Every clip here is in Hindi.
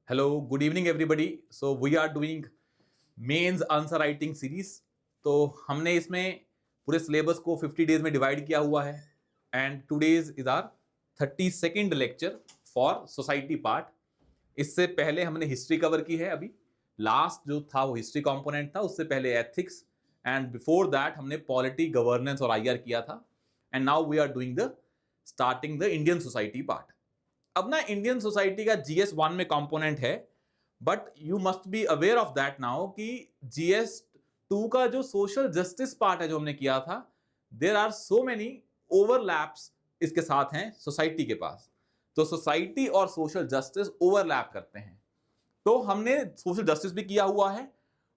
Hello, good evening everybody. So we are doing mains answer writing series. तो हमने इसमें पूरे सिलेबस को 50 डेज में डिवाइड किया हुआ है and today's is our 32nd lecture for society part. इससे पहले हमने हिस्ट्री कवर की है। अभी लास्ट जो था वो हिस्ट्री कंपोनेंट था, उससे पहले एथिक्स एंड बिफोर दैट हमने पॉलिटी, गवर्नेंस और आईआर किया था। And now we are doing the starting the Indian society part. अब ना इंडियन सोसाइटी का जीएस 1 में कंपोनेंट है, but you must be aware of that now कि जीएस 2 का जो सोशल जस्टिस पार्ट है जो हमने किया था, there are so many overlaps इसके साथ हैं सोसाइटी के पास। तो सोसाइटी और सोशल जस्टिस ओवरलैप करते हैं। तो हमने सोशल जस्टिस भी किया हुआ है,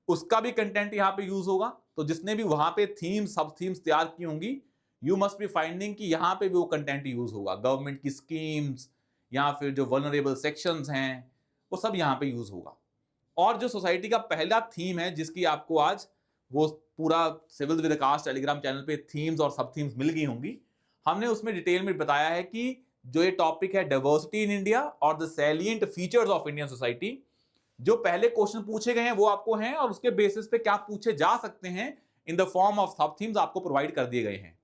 उसका भी कंटेंट यहां पे यूज होगा। तो जिसने भी वहां पे थीम्स, सब थीम्स तैयार की होंगी, यू मस्ट बी फाइंडिंग कि यहां पे भी वो कंटेंट यूज होगा। गवर्नमेंट की स्कीम्स या फिर जो वल्नरेबल सेक्शंस हैं, वो सब यहां पे यूज होगा। और जो सोसाइटी का पहला थीम है, जिसकी आपको आज वो पूरा civil with cast Telegram channel पे थीम्स और सब थीम्स मिल गई होंगी, हमने उसमें डिटेल में बताया है कि जो ये टॉपिक है डाइवर्सिटी इन इंडिया और the salient features of Indian society, जो पहले क्वेश्चन पूछे गए हैं वो आपको हैं और उसके बेसिस पे क्या पूछे जा सकते हैं इन द फॉर्म ऑफ सब थीम्स आपको प्रोवाइड कर दिए गए हैं।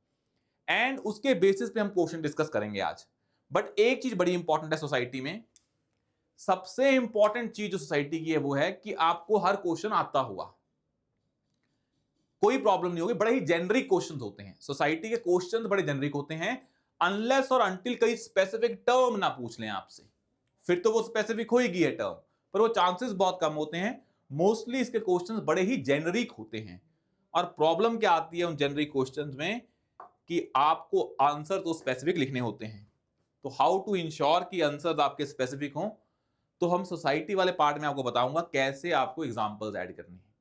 एंड उसके बेसिस पे हम क्वेश्चन डिस्कस करेंगे आज। बट एक चीज बड़ी इंपॉर्टेंट है सोसाइटी में। सबसे इंपॉर्टेंट चीज जो सोसाइटी की है वो है कि आपको हर क्वेश्चन आता हुआ, कोई प्रॉब्लम नहीं होगी। बड़े ही जेनरिक क्वेश्चंस होते हैं सोसाइटी के, क्वेश्चंस बड़े जेनरिक होते हैं। अनलेस और अनटिल कई स्पेसिफिक टर्म ना पूछ लें आपसे, फिर तो वो स्पेसिफिक होगी है टर्म, पर वो चांसेस बहुत कम होते हैं। मोस्टली इसके क्वेश्चंस बड़े ही जेनरिक होते हैं। और प्रॉब्लम क्या आती है उन जेनरिक क्वेश्चंस में कि आपको आंसर तो स्पेसिफिक लिखने होते हैं। तो हाउ टू इंश्योर कि आंसर आपके स्पेसिफिक हों, तो हम सोसाइटी वाले पार्ट में आपको बताऊंगा कैसे आपको एग्जांपल्स ऐड करनी है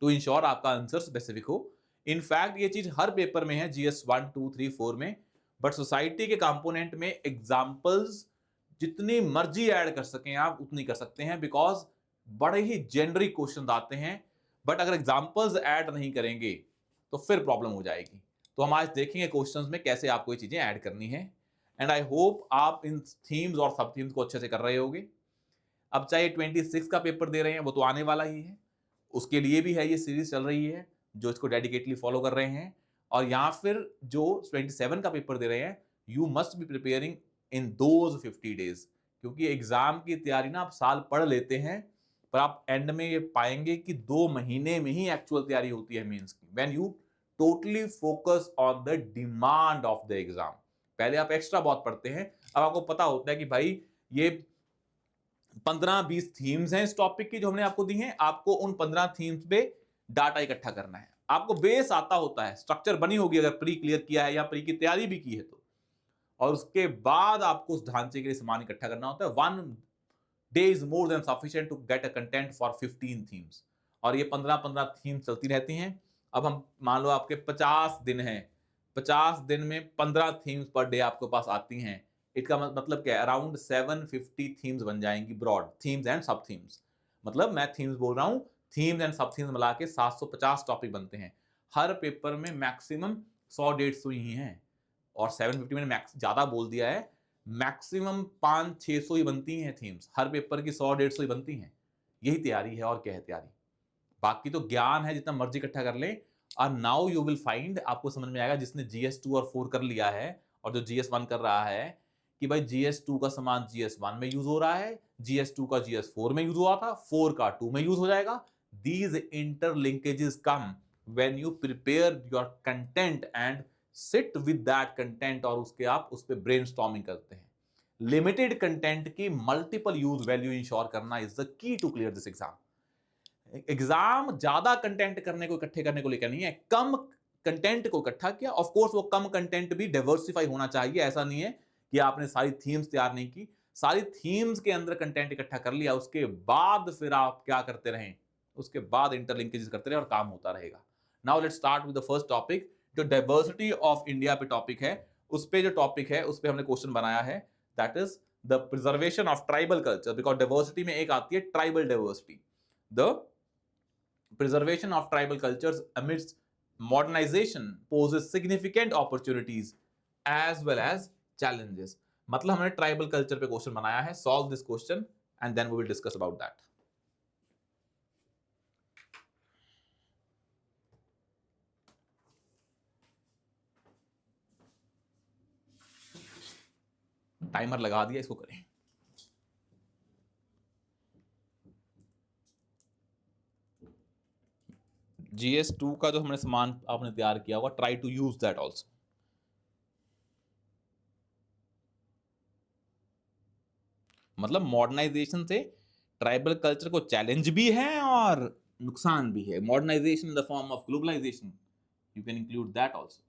टू इंश्योर आपका आंसर स्पेसिफिक हो। इनफैक्ट ये चीज हर पेपर में है, GS 1, 2, 3, 4 में। बट सोसाइटी के कंपोनेंट में एग्जांपल्स जितनी मर्जी ऐड कर सकें आप उतनी कर सकते हैं, बिकॉज बड़े ही जेनरिक क्वेश्चन आते हैं। बट अगर एग्जांपल्स ऐड नहीं करेंगे तो फिर प्रॉब्लम हो जाएगी। तो हम आज देखेंगे क्वेश्चंस में कैसे आपको ये चीजें ऐड करनी है। एंड आई होप आप इन थीम्स और सब थीम्स को अच्छे से कर रहे होगे। अब चाहे 26 का पेपर दे रहे हैं, वो तो आने वाला ही है, उसके लिए भी है ये सीरीज चल रही है जो इसको डेडिकेटली फॉलो कर रहे हैं। और या फिर जो 27 का पेपर दे रहे हैं, you must be preparing in those 50 days. क्योंकि एग्जाम की तैयारी ना आप साल पढ़ लेते हैं, पर आप एंड में ये पाएंगे कि 2 महीने में ही एक्चुअल तैयारी होती है मेंस की, when you totally focus on the demand of the exam. पहले आप एक्स्ट्रा बहुत पढ़ते हैं, अब आपको पता होता है कि भाई ये 15-20 थीम्स हैं इस टॉपिक की जो हमने आपको दी हैं, आपको उन 15 थीम्स पे डाटा इकट्ठा करना है। आपको बेस आता होता है, स्ट्रक्चर बनी होगी अगर प्री क्लियर किया है या प्री की तैयारी भी की है तो। और उसके बाद आपको उस ढांचे के लिए सामान इकट्ठा करना होता है। 1 day is more than sufficient to get a content for 15 themes. और ये 15-15 थीम्स चलती रहती हैं। अब हम मान लो आपके 50 दिन हैं, 50 दिन में 15 थीम्स पर डे आपके पास आती हैं। इसका मतलब क्या है, अराउंड 750 थीम्स बन जाएंगी, ब्रॉड थीम्स एंड सब थीम्स। मतलब मैं थीम्स बोल रहा हूं, थीम्स एंड सब थीम्स मिला के 750 टॉपिक बनते हैं। हर पेपर में मैक्सिमम 100-150 ही हैं। और 750 मैंने मैक्स ज्यादा बोल दिया है, मैक्सिमम 500-600 ही बनती हैं थीम्स। हर पेपर की 100-150 ही बनती हैं। यही तैयारी है और क्या है तैयारी। बाकी तो ज्ञान है, जितना मर्जी इकट्ठा कर लें। और नाउ यू विल फाइंड, आपको समझ में आएगा जिसने GS 2 और 4 कर लिया है और जो GS 1 कर रहा है, कि भाई GS 2 का सामान GS 1 में यूज हो रहा है, GS 2 का GS 4 में यूज हुआ था, 4 का 2 में यूज हो जाएगा। These interlinkages come when you prepare your content and sit with that content, और उसके आप उस पर ब्रेनस्टॉर्मिंग करते हैं। लिमिटेड कंटेंट की मल्टीपल यूज वैल्यू इंश्योर करना is the key to clear this exam. Exam ज्यादा कंटेंट करने को, इकट्ठे करने को लेकर नहीं है, कम कंटेंट को इकट्ठा किया। ऑफ कोर्स वो कम कंटेंट भी डाइवर्सिफाई होना चाहिए, ऐसा नहीं है कि आपने सारी थीम्स तैयार नहीं की। सारी थीम्स के अंदर कंटेंट इकट्ठा कर लिया, उसके बाद फिर आप क्या करते रहें, उसके बाद इंटरलिंकेजेस करते रहे और काम होता रहेगा। Now let's start with the first topic, जो डाइवर्सिटी ऑफ इंडिया पे टॉपिक है। उस पे जो टॉपिक है उस पे हमने क्वेश्चन बनाया है, that is the preservation of tribal culture. Because diversity में एक आती है tribal diversity. The preservation of tribal cultures amidst modernization poses significant opportunities as well as challenges। मतलब हमने ट्राइबल कल्चर पे क्वेश्चन बनाया है, solve this question and then we will discuss about that. Timer लगा दिया, इसको करें। GS2 का जो हमने सामान आपने तैयार किया होगा, try to use that also. मतलब मॉडर्नाइजेशन से ट्राइबल कल्चर को चैलेंज भी है और नुकसान भी है। Modernisation in the form of globalisation, you can include that also.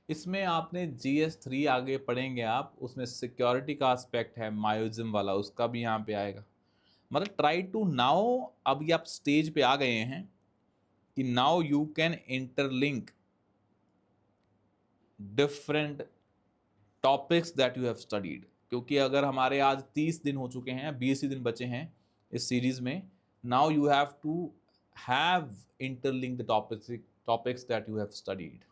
इसमें आपने GS3 आगे पढ़ेंगे आप, उसमें सिक्योरिटी का एस्पेक्ट है मायोइज्म वाला, उसका भी यहाँ पे आएगा। मतलब ट्राई टू नाउ, अब ये आप स्टेज पे आ गए हैं कि now you can interlink different topics that you have studied. क्योंकि अगर हमारे आज 30 दिन हो चुके हैं, 20 ही दिन बचे हैं इस सीरीज में, now you have to have interlink the topics that you have studied.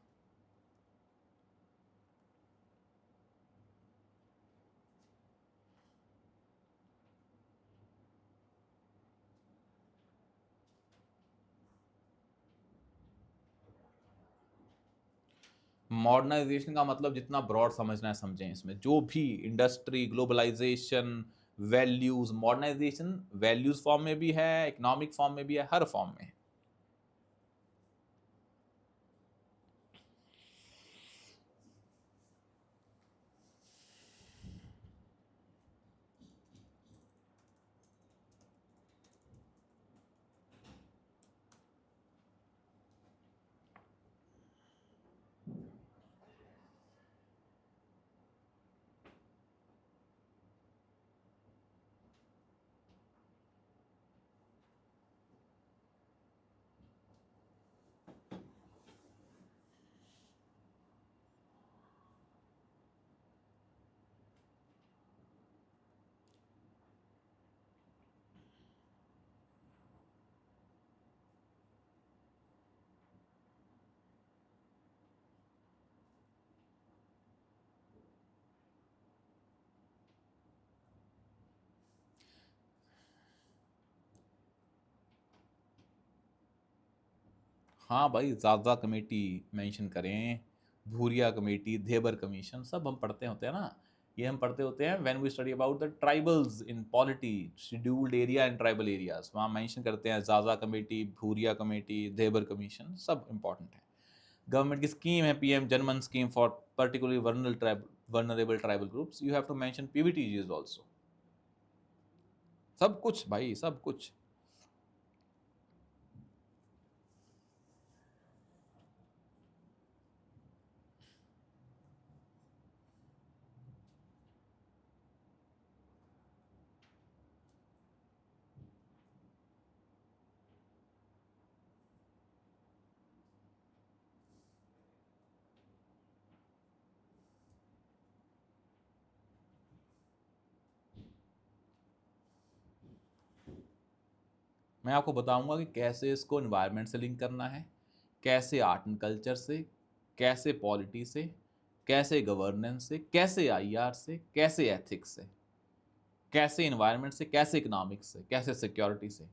Modernisation का मतलब जितना ब्रॉड समझना है समझें। इसमें जो भी industry, globalisation, values, modernisation values form में भी है, इकोनॉमिक फॉर्म में भी है, हर फॉर्म में है। हाँ भाई, ज़ाज़ा कमेटी मेंशन करें, भूरिया कमेटी, धेबर कमीशन, सब हम पढ़ते होते हैं ना। ये हम पढ़ते होते हैं when we study about the tribals in polity, scheduled area and tribal areas, वहाँ मेंशन करते हैं ज़ाज़ा committee, Bhuria committee, Dhebar commission, सब इंपॉर्टेंट है। गवर्नमेंट की स्कीम है PM Janman scheme for particularly vulnerable tribal groups, you have to mention PVTGs also. सब कुछ भाई, सब कुछ। मैं आपको बताऊंगा कि कैसे इसको एनवायरनमेंट से लिंक करना है, कैसे आर्ट एंड कल्चर से, कैसे पॉलिटी से, कैसे गवर्नेंस से, कैसे IR से, कैसे एथिक्स से, कैसे एनवायरनमेंट से, कैसे इकोनॉमिक्स से, कैसे सिक्योरिटी से।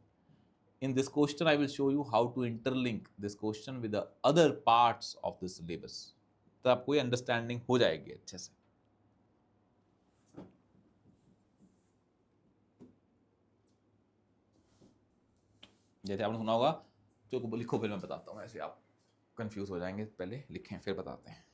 In this question I will show you how to interlink this question with the other parts of this syllabus, तो आपको ये अंडरस्टैंडिंग हो जाएगी अच्छे से। जैसे आपने सुना होगा, जो लिखो फिर मैं बताता हूँ, ऐसे आप कंफ्यूज हो जाएंगे, पहले लिखें फिर बताते हैं।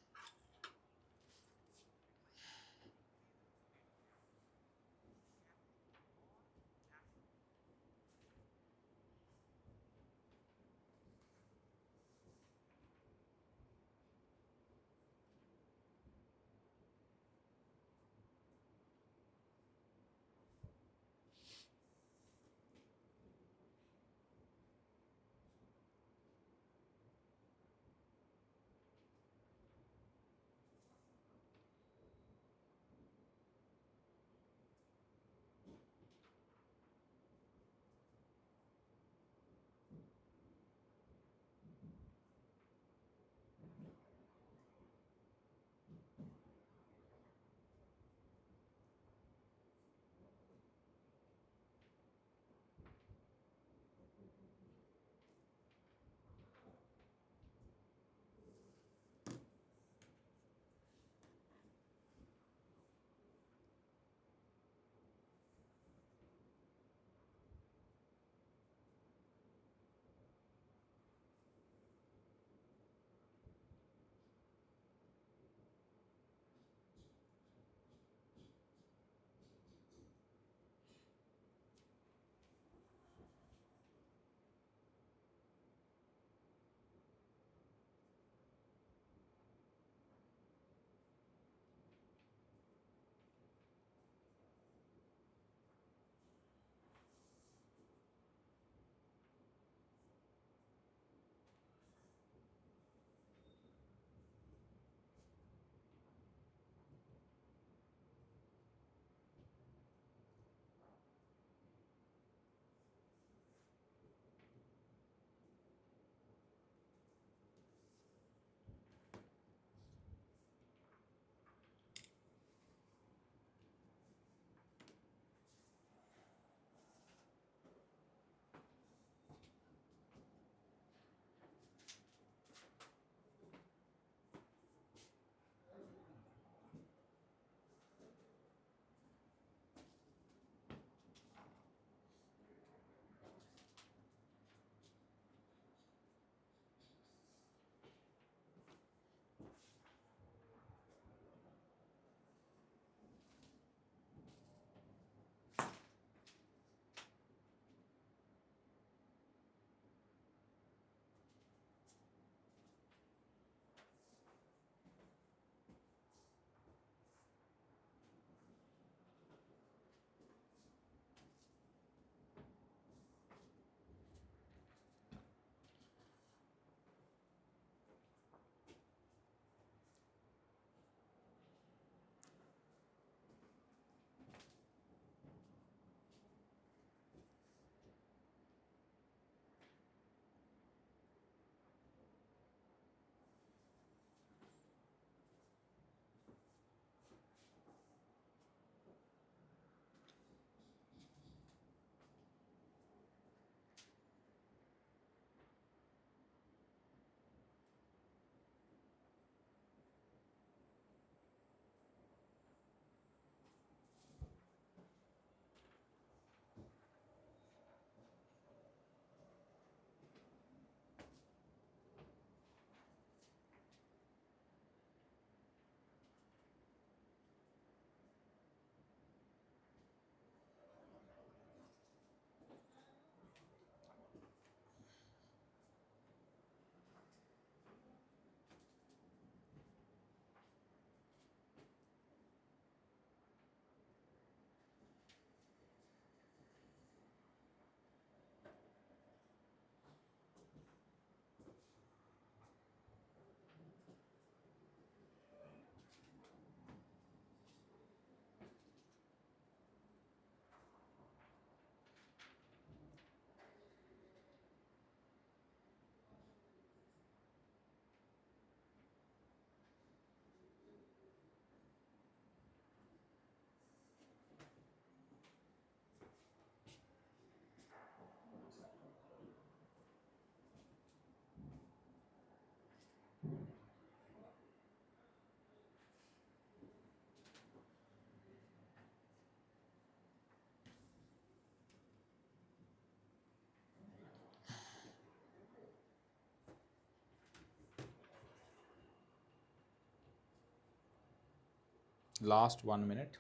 Last 1 minute.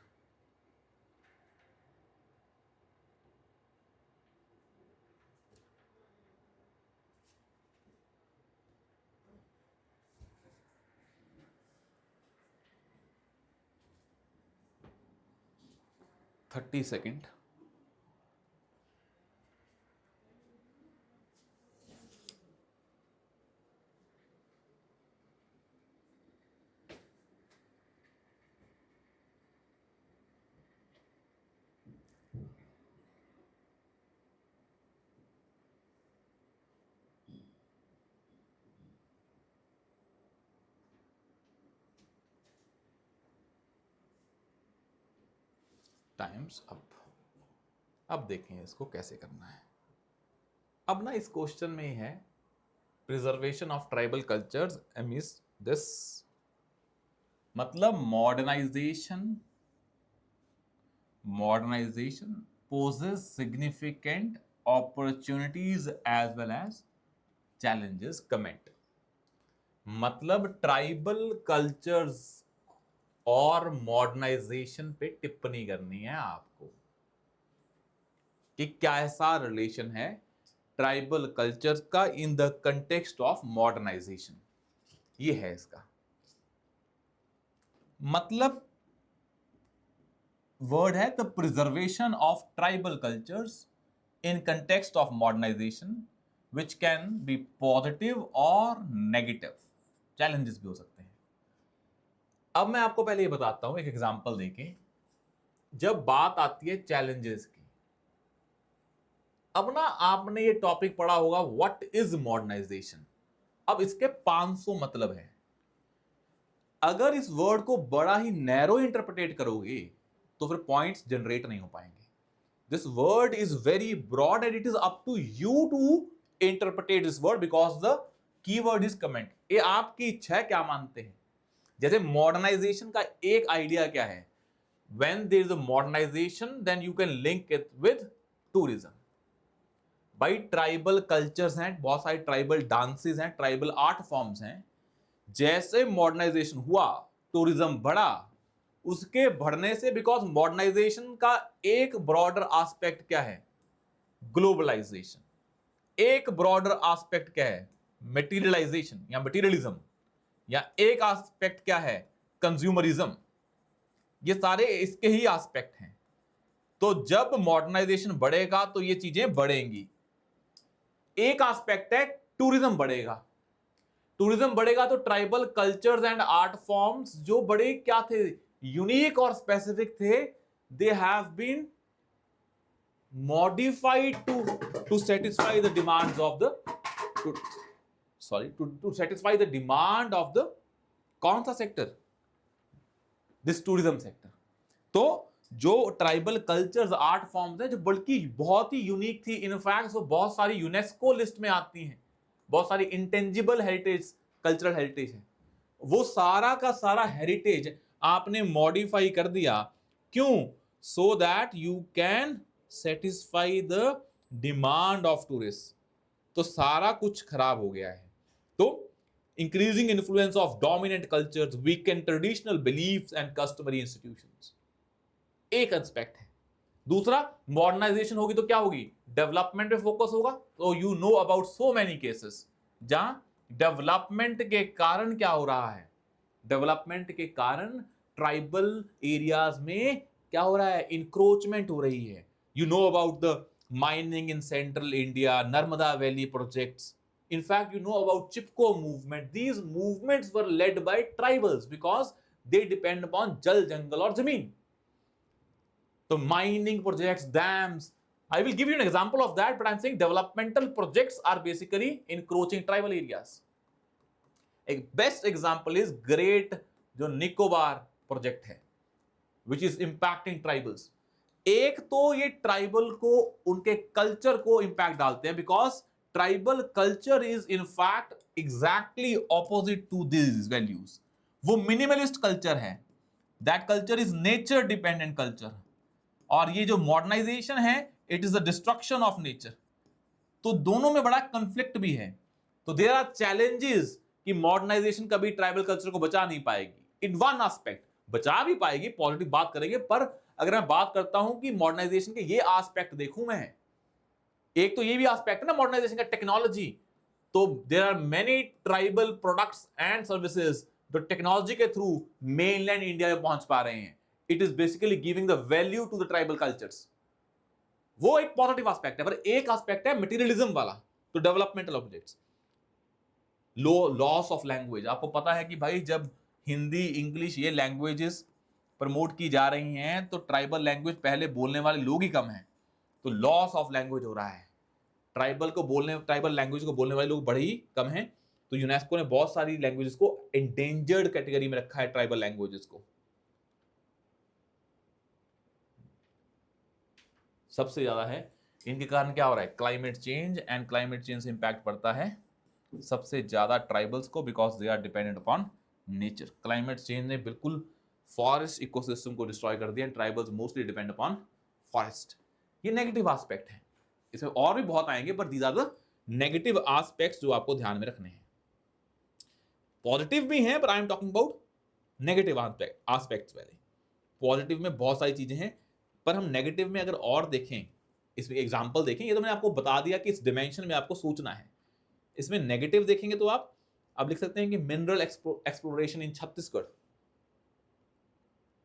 $30. Times up. अब देखें इसको कैसे करना है। अब ना इस क्वेश्चन में ही है preservation of tribal cultures amidst this, मतलब modernisation poses significant opportunities as well as challenges comment. मतलब ट्राइबल कल्चर्स और मॉडर्नाइजेशन पे टिप्पणी करनी है आपको कि कैसा रिलेशन है ट्राइबल कल्चर का in the context of modernisation. ये है इसका मतलब, वर्ड है the preservation of tribal cultures in context of modernisation which can be positive और नेगेटिव, चैलेंजेस भी हो सकते हैं। अब मैं आपको पहले ये बताता हूं एक एग्जांपल देके, जब बात आती है चैलेंजेस की। अब ना आपने ये टॉपिक पढ़ा होगा व्हाट इज मॉडर्नाइजेशन। अब इसके 500 मतलब है। अगर इस वर्ड को बड़ा ही नैरो इंटरप्रेट करोगे तो फिर पॉइंट्स जनरेट नहीं हो पाएंगे। This word is very broad and it is up to you to interpret this word because the keyword is comment. ये आपकी इच्छा है क्या मानते हैं। जैसे मॉडर्नाइजेशन का एक आइडिया क्या है, when there is a modernisation then you can link it with tourism. भाई ट्राइबल कल्चर्स हैं, बहुत सारे ट्राइबल डांसेस हैं, ट्राइबल आर्ट फॉर्म्स हैं। जैसे मॉडर्नाइजेशन हुआ टूरिज्म बढ़ा, उसके बढ़ने से बिकॉज मॉडर्नाइजेशन का एक ब्रॉडर एस्पेक्ट क्या है, ग्लोबलाइजेशन। एक ब्रॉडर एस्पेक्ट क्या है, मटेरियलाइजेशन या मटेरियलिज्म, या एक एस्पेक्ट क्या है, कंज्यूमरिज्म। ये सारे इसके ही एस्पेक्ट हैं। तो जब मॉडर्नाइजेशन बढ़ेगा तो ये चीजें बढ़ेंगी। एक एस्पेक्ट है टूरिज्म बढ़ेगा। टूरिज्म बढ़ेगा तो tribal cultures and art forms जो बड़े क्या थे, यूनिक और स्पेसिफिक थे, they have been modified to satisfy the demands of the to satisfy the demand of the कौन सा सेक्टर, दिस टूरिज्म सेक्टर। तो जो ट्राइबल कल्चर्स आर्ट फॉर्म्स है जो बल्कि बहुत ही यूनिक थी, इनफैक्ट वो बहुत सारी यूनेस्को लिस्ट में आती हैं, बहुत सारी इंटेंजिबल हेरिटेज, कल्चरल हेरिटेज है, वो सारा का सारा हेरिटेज आपने मॉडिफाई कर दिया। क्यों? So that you can satisfy the demand of tourist. तो सारा कुछ खराब हो गया है। तो increasing influence of dominant cultures, weekend traditional beliefs and customary institutions, एक एस्पेक्ट है। दूसरा, मॉडर्नाइजेशन होगी तो क्या होगी, डेवलपमेंट पे फोकस होगा। तो you know about so many cases जहां डेवलपमेंट के कारण क्या हो रहा है, डेवलपमेंट के कारण ट्राइबल एरियाज में क्या हो रहा है, इंक्रोचमेंट हो रही है। You know about the mining in central India, Narmada valley projects. In fact, you know about Chipko movement. These movements were led by tribals because they depend upon jal, jungle और जमीन। तो mining projects, dams. I will give you an example of that, but I'm saying developmental projects are basically encroaching tribal areas. एक best example is Great जो निकोबार प्रोजेक्ट है, which is impacting tribals. एक तो ये ट्राइबल को, उनके कल्चर को इंपैक्ट डालते हैं because tribal culture is in fact exactly opposite to this values. वो मिनिमलिस्ट कल्चर है, that culture is nature dependent culture. और ये जो मॉडर्नाइजेशन है, it is the destruction of nature. तो दोनों में बड़ा कंफ्लिक्ट भी है। तो देयर आर चैलेंजेस कि मॉडर्नाइजेशन कभी ट्राइबल कल्चर को बचा नहीं पाएगी इन वन एस्पेक्ट। बचा भी पाएगी, पॉजिटिव बात करेंगे, पर अगर मैं बात करता हूं कि मॉडर्नाइजेशन के ये एस्पेक्ट देखूं मैं, एक तो ये भी एस्पेक्ट है ना मॉडर्नाइजेशन का, टेक्नोलॉजी। तो there are many tribal products and services जो टेक्नोलॉजी के थ्रू मेनलैंड इंडिया में पहुंच पा रहे हैं। It is basically giving the value to the tribal cultures. वो एक पॉजिटिव एस्पेक्ट है, पर एक एस्पेक्ट है मटेरियलिज्म वाला, तो developmental objects. Loss of language, आपको पता है कि भाई जब हिंदी, इंग्लिश ये लैंग्वेजेस प्रमोट की जा रही हैं तो ट्राइबल लैंग्वेज पहले बोलने वाले लोग ही कम हैं, तो लॉस ऑफ लैंग्वेज हो रहा है। ट्राइबल लैंग्वेज को बोलने वाले लोग बड़े ही कम हैं। तो यूनेस्को ने बहुत सारी लैंग्वेजेस को एंडेंजर्ड कैटेगरी में रखा है, ट्राइबल लैंग्वेजेस को। सबसे ज्यादा है इनके कारण क्या हो रहा है, climate change, and climate change से इंपैक्ट पड़ता है सबसे ज्यादा ट्राइबल्स को, because they are dependent upon nature. Climate change ने बिल्कुल फॉरेस्ट इकोसिस्टम को डिस्ट्रॉय कर दिया, tribals mostly depend upon forest. ये नेगेटिव एस्पेक्ट है, इसमें और भी बहुत आएंगे, पर these are the negative aspects जो आपको ध्यान में रखने हैं। पॉजिटिव भी हैं, पर I am talking about negative aspects पहले। पॉजिटिव में बहुत सारी चीजें हैं, पर हम नेगेटिव में अगर और देखें, इसमें एग्जांपल देखें, ये तो मैंने आपको बता दिया कि इस डिमेंशन में आपको सोचना है। इसमें नेगेटिव देखेंगे तो आप लिख सकते हैं कि mineral exploration in Chhattisgarh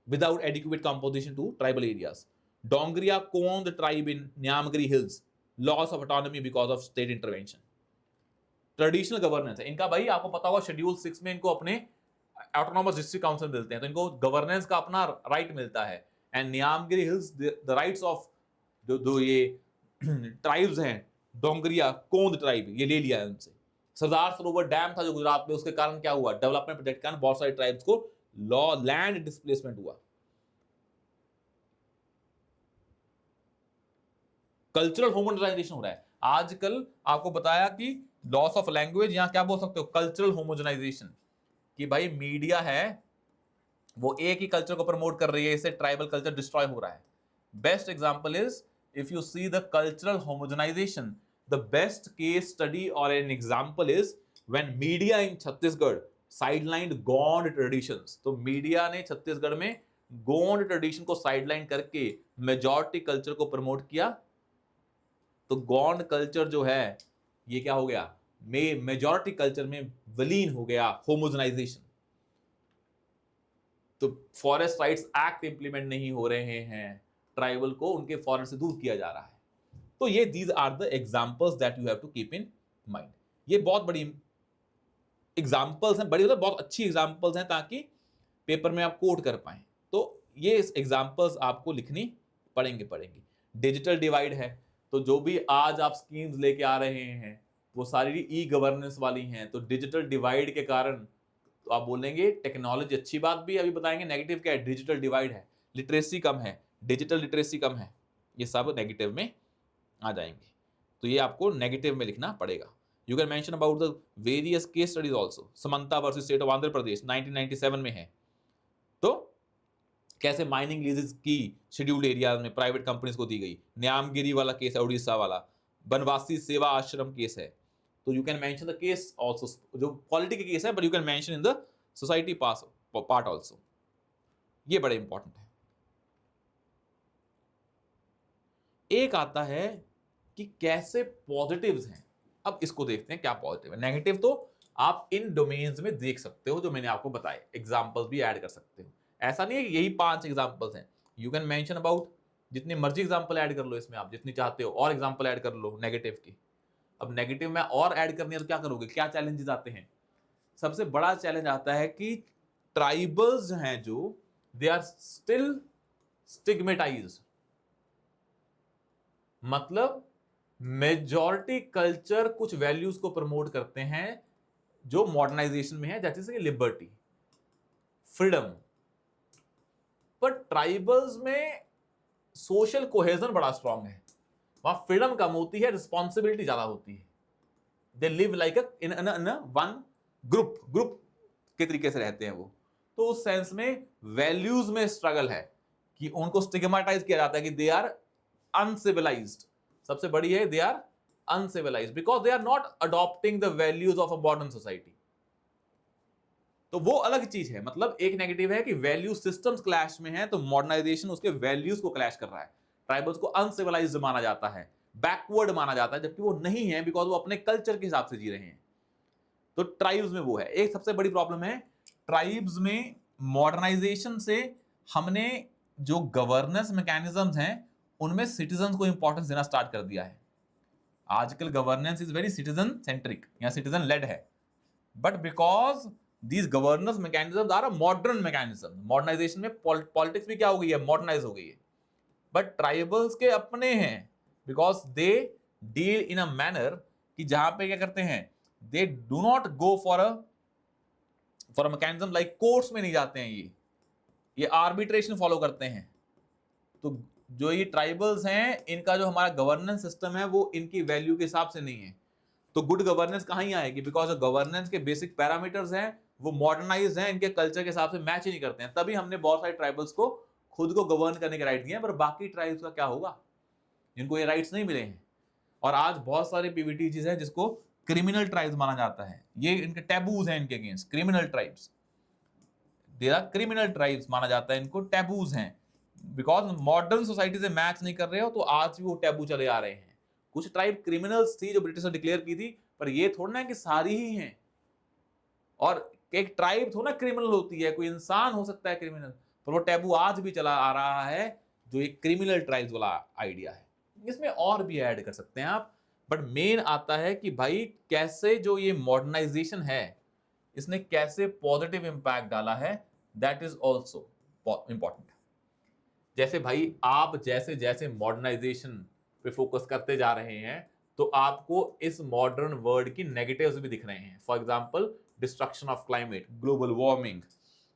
without adequate composition to tribal areas, Dongria Kondh tribe in Niyamgiri hills, loss of autonomy because of state intervention. Traditional governance है इनका, भाई आपको पता होगा शेड्यूल 6 में इनको अपने ऑटोनॉमस डिस्ट्रिक्ट काउंसिल मिलते हैं, तो इनको गवर्नेंस का अपना राइट मिलता है। And Niyamgiri hills the rights of जो ये ट्राइब्स हैं, डोंगरिया कोंद ट्राइब, ये ले लिया है उनसे। सरदार सरोवर डैम था जो गुजरात में, उसके कारण क्या हुआ, डेवलपमेंट प्रोजेक्ट के कारण बहुत सारे ट्राइब्स को लैंड डिस्प्लेसमेंट हुआ। कल्चरल होमोजेनाइजेशन हो रहा है आजकल, आपको बताया कि लॉस ऑफ लैंग्वेज, यहां क्या बोल सकते हो, कल्चरल होमोजेनाइजेशन, कि भाई मीडिया है वो एक ही कल्चर को प्रमोट कर रही है, इससे ट्राइबल कल्चर डिस्ट्रॉय हो रहा है। Best example is if you see the cultural homogenisation, the best case study or an example is when media in Chhattisgarh sideline Gond traditions. तो मीडिया ने छत्तीसगढ़ में गोंड ट्रेडिशन को साइडलाइन करके मेजॉरिटी कल्चर को प्रमोट किया। तो गोंड कल्चर जो है ये क्या हो गया, मेजॉरिटी कल्चर में विलीन हो गया, होमोजेनाइजेशन। तो फॉरेस्ट राइट्स एक्ट इंप्लीमेंट नहीं हो रहे हैं, ट्राइबल को उनके फॉरेस्ट से दूर किया जा रहा है। तो ये these are the examples that you have to keep in mind. ये बहुत बड़ी एग्जांपल्स हैं, बड़ी मतलब बहुत अच्छी एग्जांपल्स हैं, ताकि पेपर में आप कोट कर पाएं। तो ये एग्जांपल्स आपको लिखनी पड़ेंगी। डिजिटल डिवाइड है, तो जो भी आज आप स्कीम्स लेके आ रहे हैं वो सारी ई गवर्नेंस वाली हैं। तो डिजिटल डिवाइड के कारण तो आप बोलेंगे टेक्नोलॉजी अच्छी बात भी, अभी बताएंगे नेगेटिव क्या है, डिजिटल डिवाइड है, लिटरेसी कम है, डिजिटल लिटरेसी कम है, ये सब नेगेटिव में आ जाएंगे। तो ये आपको नेगेटिव में लिखना पड़ेगा। You can mention about the various case studies also. Samatha versus state of Andhra Pradesh 1997 में है, तो कैसे माइनिंग लीजेस की शेड्यूल्ड एरिया में प्राइवेट कंपनीज को दी गई। न्यामगिरी वाला केस है, उड़ीसा वाला बनवासी सेवा आश्रम केस है। तो you can mention the case also, जो क्वालिटी के केस है, but you can mention in the society part also. ये बड़े इंपॉर्टेंट है। एक आता है कि कैसे पॉजिटिव्स हैं, अब इसको देखते हैं क्या पॉजिटिव है। नेगेटिव तो आप इन डोमेन्स में देख सकते हो जो मैंने आपको बताए, एग्जांपल्स भी ऐड कर सकते हो। ऐसा नहीं है कि यही 5 एग्जांपल्स हैं, यू कैन मेंशन अबाउट जितनी मर्जी एग्जांपल ऐड कर लो इसमें, आप जितनी चाहते हो और एग्जांपल ऐड कर लो नेगेटिव की। अब नेगेटिव में और ऐड करनी है तो क्या करोगे, क्या चैलेंजेस आते हैं। सबसे बड़ा चैलेंज आता है कि ट्राइबल्स हैं जो दे आर स्टिल स्टिग्मेटाइज्ड, मतलब मेजॉरिटी कल्चर कुछ वैल्यूज को प्रमोट करते हैं जो मॉडर्नाइजेशन में है, जैसे कि लिबर्टी, फ्रीडम। पर ट्राइबल्स में सोशल कोहेजन बड़ा स्ट्रांग है, वहां फ्रीडम कम होती है, रिस्पॉन्सिबिलिटी ज्यादा होती है। They live like in one group के तरीके से रहते हैं वो। तो उस सेंस में वैल्यूज में स्ट्रगल है कि उनको स्टिग्मेटाइज किया जाता है कि दे आर अनसिविलाइज्ड। सबसे बड़ी है, they are uncivilised because they are not adopting the values of a modern society. तो वो अलग चीज है। मतलब एक नेगेटिव है कि वैल्यू सिस्टम्स क्लैश में है, तो मॉडर्नाइजेशन उसके वैल्यूज को क्लैश कर रहा है। ट्राइबल्स को अनसिविलाइज्ड माना जाता है, बैकवर्ड माना जाता है, जबकि वो नहीं है, बिकॉज वो अपने कल्चर के हिसाब से जी रहे हैं। तो ट्राइब्स में वो है। एक सबसे बड़ी प्रॉब्लम है ट्राइब्स में मॉडर्नाइजेशन से, हमने जो गवर्नेंस मैकेनिज्म्स हैं उनमें सिटीजन को इंपॉर्टेंस देना स्टार्ट कर दिया है। आजकल governance is very citizen centric या सिटीजन लेड है, but because these governance mechanisms are a modern mechanism, modernisation में पॉलिटिक्स भी क्या हो गई है, मॉडर्नाइज हो गई है। बट ट्राइबल्स के अपने हैं, because they deal in a manner कि जहां पे क्या करते हैं, they do not go for a mechanism like courts में नहीं जाते हैं, ये आर्बिट्रेशन फॉलो करते हैं। तो जो ये ट्राइबल्स हैं, इनका जो हमारा गवर्नेंस सिस्टम है वो इनकी वैल्यू के हिसाब से नहीं है। तो गुड गवर्नेंस कहाँ ही आएगी, बिकॉज गवर्नेंस के बेसिक पैरामीटर्स हैं वो मॉडर्नाइज हैं, इनके कल्चर के हिसाब से मैच ही नहीं करते हैं। तभी हमने बहुत सारे ट्राइबल्स को खुद को गवर्न करने के राइट दिए हैं, पर बाकी ट्राइब्स का क्या होगा, जिनको ये राइट्स नहीं मिले हैं। और आज बहुत सारे पीवीटीज हैं जिसको क्रिमिनल ट्राइब्स माना जाता है, ये इनके टैबूज हैं, इनके against criminal tribes, they are criminal tribes माना जाता है, इनको टैबूज हैं, बिकॉज मॉडर्न सोसाइटी से मैच नहीं कर रहे हो, तो आज भी वो टैबू चले आ रहे हैं। कुछ ट्राइब क्रिमिनल्स थी जो ब्रिटिश ने डिक्लेयर की थी, पर ये थोड़ा ना कि सारी ही हैं। और एक ट्राइब थोड़ा ना क्रिमिनल होती है, कोई इंसान हो सकता है क्रिमिनल, पर वो टैबू आज भी चला आ रहा है, जो एक क्रिमिनल ट्राइब्स वाला आइडिया है। इसमें और भी ऐड कर सकते हैं आप, बट मेन आता है कि भाई कैसे जो ये मॉडर्नाइजेशन है इसने कैसे पॉजिटिव इंपैक्ट डाला है, दैट इज ऑल्सो इंपॉर्टेंट। जैसे भाई आप जैसे जैसे मॉडर्नाइजेशन पे फोकस करते जा रहे हैं, तो आपको इस मॉडर्न वर्ल्ड की नेगेटिव्स भी दिख रहे हैं। For example destruction of climate, global warming,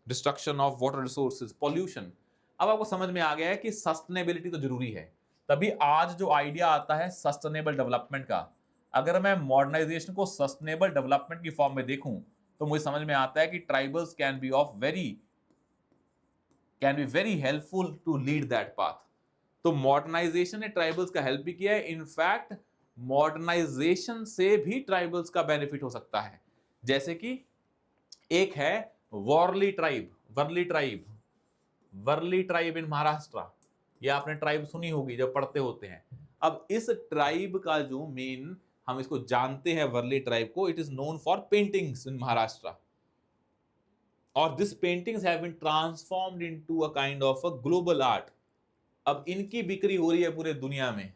destruction of water resources, pollution. अब आपको समझ में आ गया है कि सस्टेनेबिलिटी तो जरूरी है। तभी आज जो आइडिया आता है सस्टेनेबल डेवलपमेंट का, अगर मैं मॉडर्नाइजेशन को सस्टेनेबल डेवलपमेंट की फॉर्म में देखूं, तो मुझे समझ में आता है कि tribals can be very helpful to lead that path. तो मॉडर्नाइजेशन ने ट्राइबल्स का हेल्प भी किया है। इनफैक्ट मॉडर्नाइजेशन से भी ट्राइबल्स का बेनिफिट हो सकता है। जैसे कि एक है Warli tribe, Warli tribe in Maharashtra, ये आपने ट्राइब सुनी होगी जब पढ़ते होते हैं। अब इस ट्राइब का जो मेन, हम इसको जानते हैं वर्ली ट्राइब को, it is known for paintings in Maharashtra, और this paintings have been transformed into a kind of a global art. अब इनकी बिक्री हो रही है पूरे दुनिया में,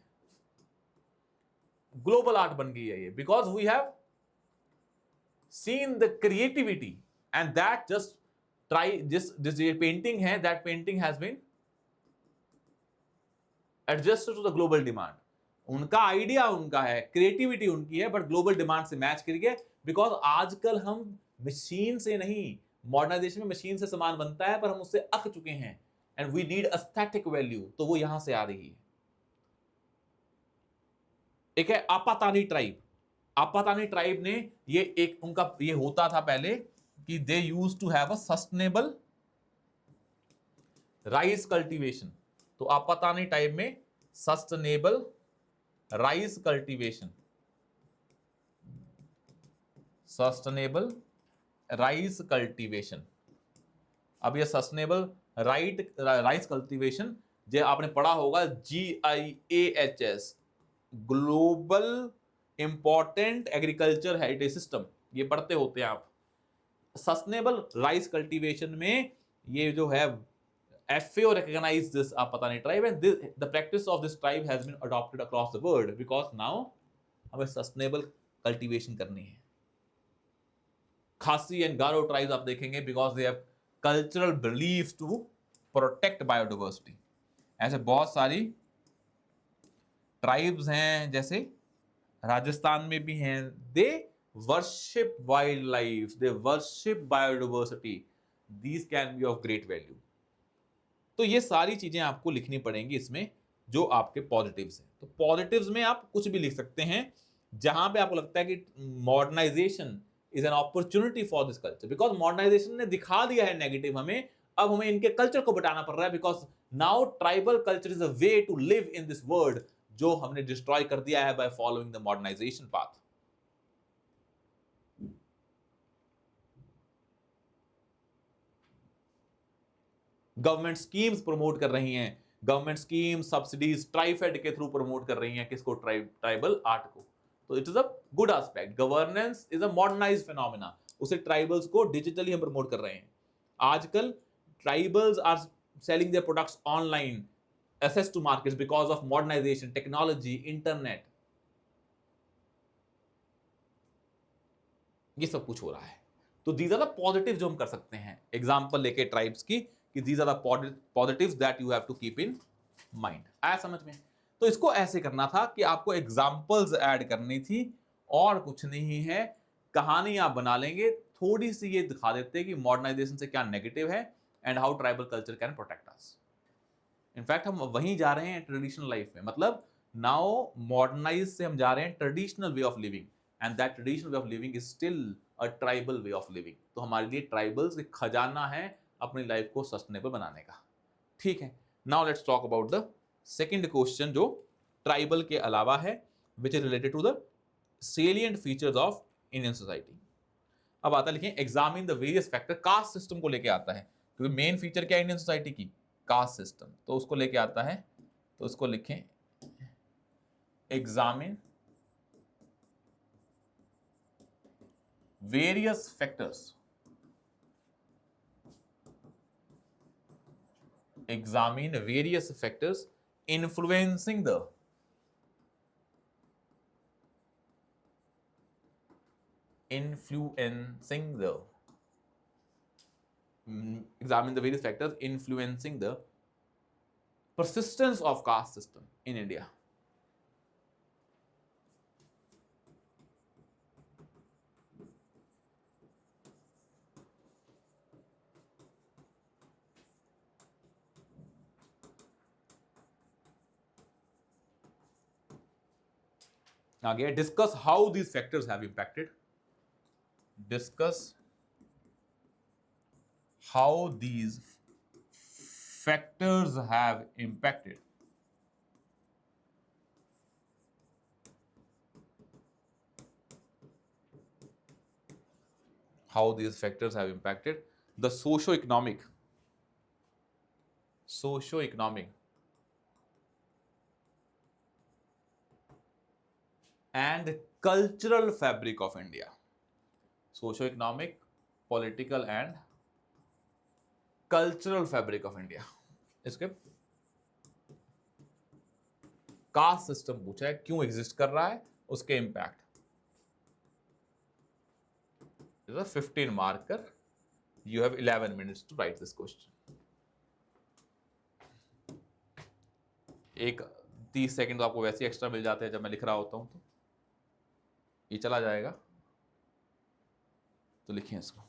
ग्लोबल आर्ट बन गई है ये, because we have seen the creativity and that just try जिस ये पेंटिंग है, that painting has been adjusted to the global demand. उनका आइडिया उनका है, क्रिएटिविटी उनकी है, बट ग्लोबल डिमांड से मैच करिए। बिकॉज आजकल हम मशीन से नहीं, मॉडर्नाइजेशन में मशीन से सामान बनता है, पर हम उससे अक चुके हैं, and we need aesthetic value, तो वो यहां से आ रही है। एक है आपातानी ट्राइब। आपातानी ट्राइब ने ये एक उनका ये होता था पहले कि they use to have a sustainable rice cultivation. तो आपातानी ट्राइब में sustainable rice cultivation, sustainable rice cultivation. अब ये सस्टेनेबल राइस कल्टीवेशन जो आपने पढ़ा होगा, GIAHS, global important agriculture heritage system, ये पढ़ते होते हैं आप। सस्टेनेबल राइस कल्टीवेशन में ये जो है FAO recognize this Apatani tribe, and the practice of this tribe has been adopted across the world, because now हमें सस्टेनेबल कल्टीवेशन करनी है। खासी एंड गारो ट्राइब्स आप देखेंगे, because they have cultural belief to protect biodiversity. ऐसे बहुत सारी ट्राइब्स हैं, जैसे राजस्थान में भी हैं, they worship wild life, they worship biodiversity, these can be of great value. तो ये सारी चीजें आपको लिखनी पड़ेंगी इसमें, जो आपके पॉजिटिव्स हैं। तो पॉजिटिव्स में आप कुछ भी लिख सकते हैं जहां पे आपको लगता है कि modernisation is an opportunity for this culture, because modernisation ने दिखा दिया है नेगेटिव हमें, अब हमें इनके कल्चर को बताना पड़ रहा है, because now tribal culture is a way to live in this world, जो हमने डिस्ट्रॉय कर दिया है by following the modernisation path. Government schemes promote कर रही हैं, गवर्नमेंट स्कीम सब्सिडीज ट्राइफेड के थ्रू प्रमोट कर रही हैं किसको, ट्राइबल आर्ट को। तो it is a good aspect. Governance is a modernised phenomena, उसे ट्राइबल्स को डिजिटली हम प्रमोट कर रहे हैं। आजकल tribals are selling their products online, access to markets because of modernization, technology, internet, ये सब कुछ हो रहा है। तो these are the positive जो हम कर सकते हैं एग्जांपल लेके ट्राइब्स की, कि these are the positives that you have to keep in mind। आया समझ में? तो इसको ऐसे करना था कि आपको एग्जांपल्स ऐड करनी थी और कुछ नहीं है, कहानी आप बना लेंगे, थोड़ी सी ये दिखा देते हैं कि मॉडर्नाइजेशन से क्या नेगेटिव है and how tribal culture can protect us. In fact हम वहीं जा रहे हैं ट्रेडिशनल लाइफ में, मतलब नाउ मॉडर्नाइज से हम जा रहे हैं traditional way of living, and that traditional way of living is still a tribal way of living. तो हमारे लिए ट्राइबल्स एक खजाना है अपनी लाइफ को सस्टेनेबल बनाने का। ठीक है, now let's talk about the second question जो ट्राइबल के अलावा है, which is related to the salient features of Indian society. अब आता है, लिखें examine the various factor, caste system को लेके आता है, क्योंकि मेन फीचर क्या है इंडियन सोसाइटी की, कास्ट सिस्टम, तो उसको लेके आता है। तो उसको लिखें examine various factors, examine various factors influencing the examine the various factors influencing the persistence of caste system in India. आगे discuss how these factors have impacted. Discuss how these factors have impacted the socio-economic and cultural fabric of India. Socio-economic, political and cultural fabric of India. इसके कास्ट सिस्टम पूछा है, क्यों एग्जिस्ट कर रहा है, उसके impact. 15 marker, you have 11 minutes to write this question. एक 30 सेकंड तो आपको वैसे ही एक्स्ट्रा मिल जाते हैं जब मैं लिख रहा होता हूं, तो ये चला जाएगा। तो लिखिए इसको,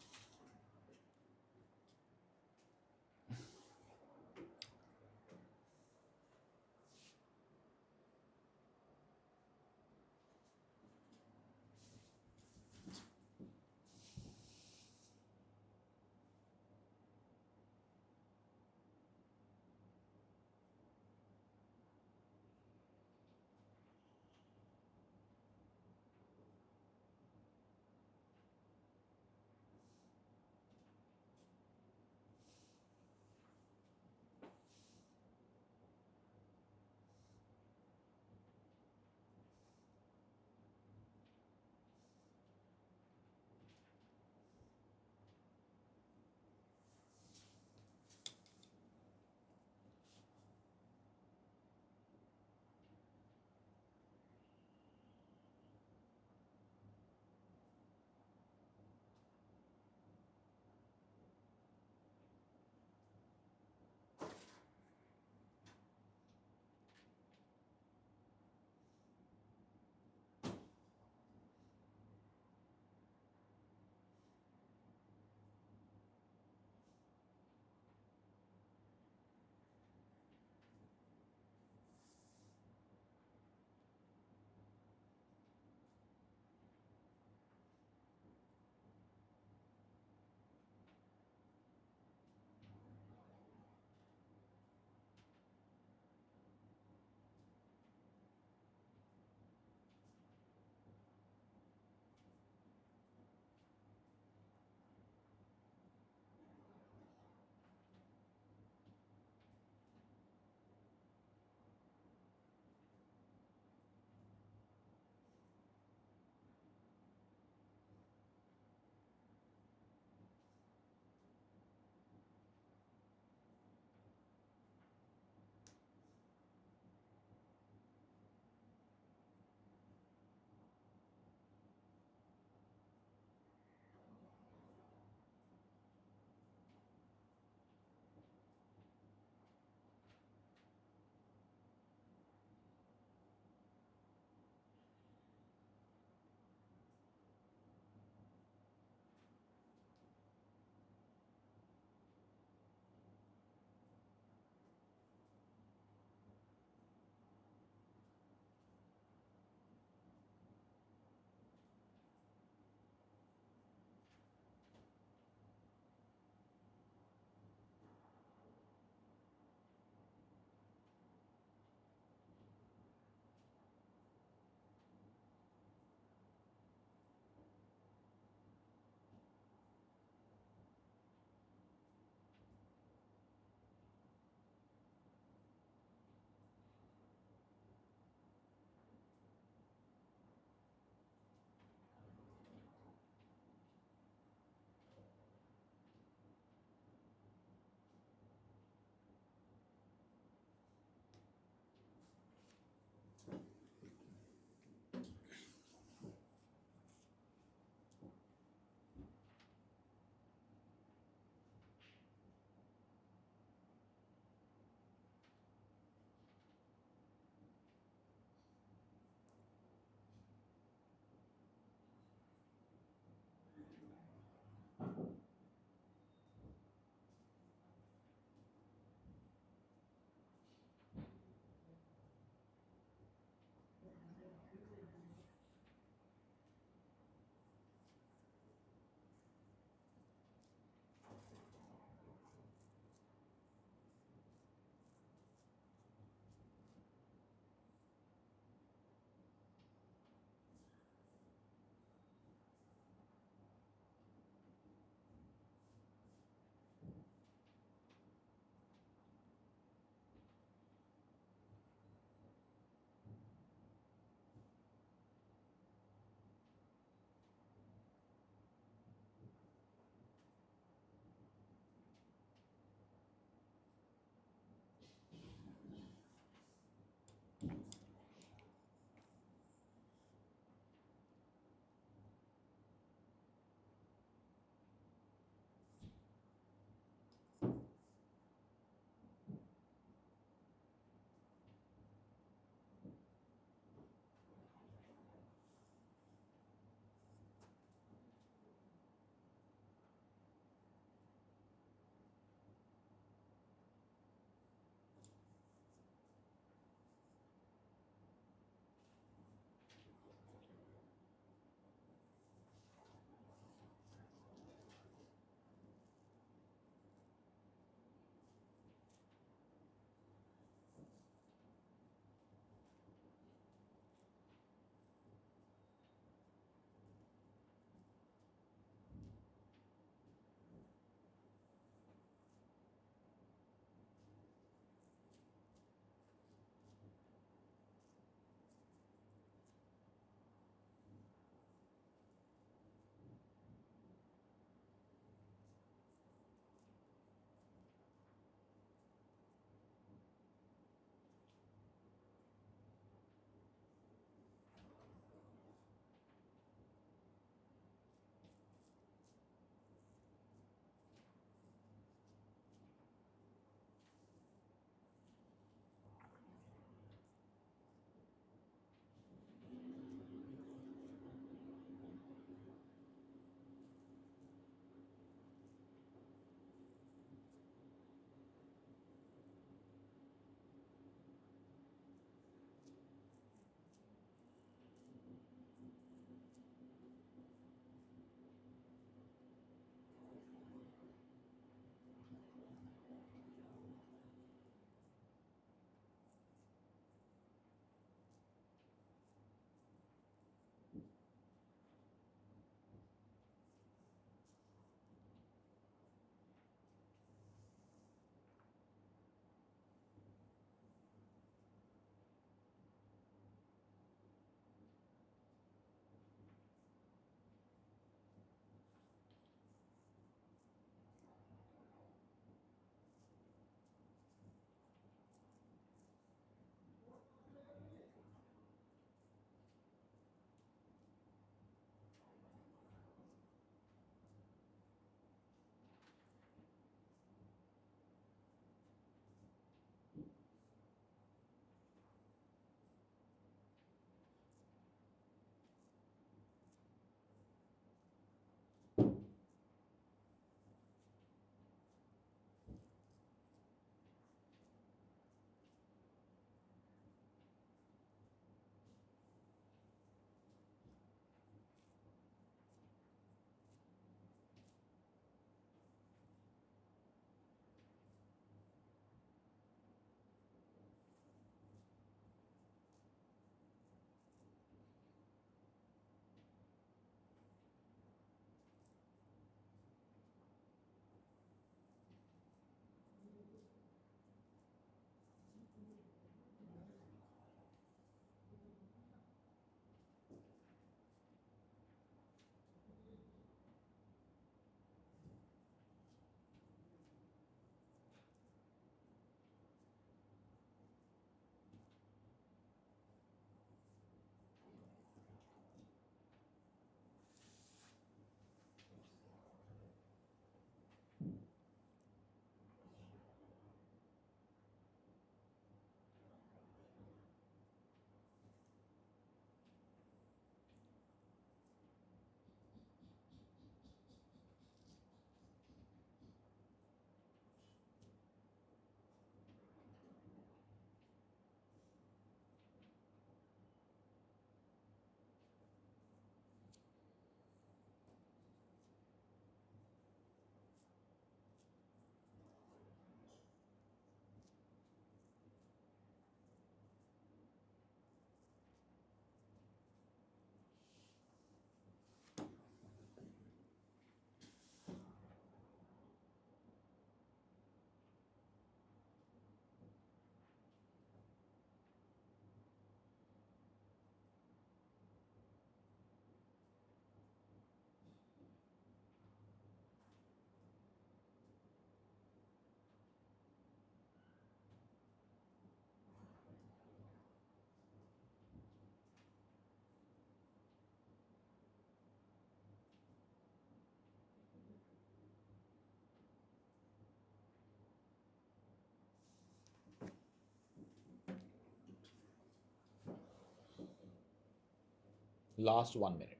लास्ट 1 मिनट।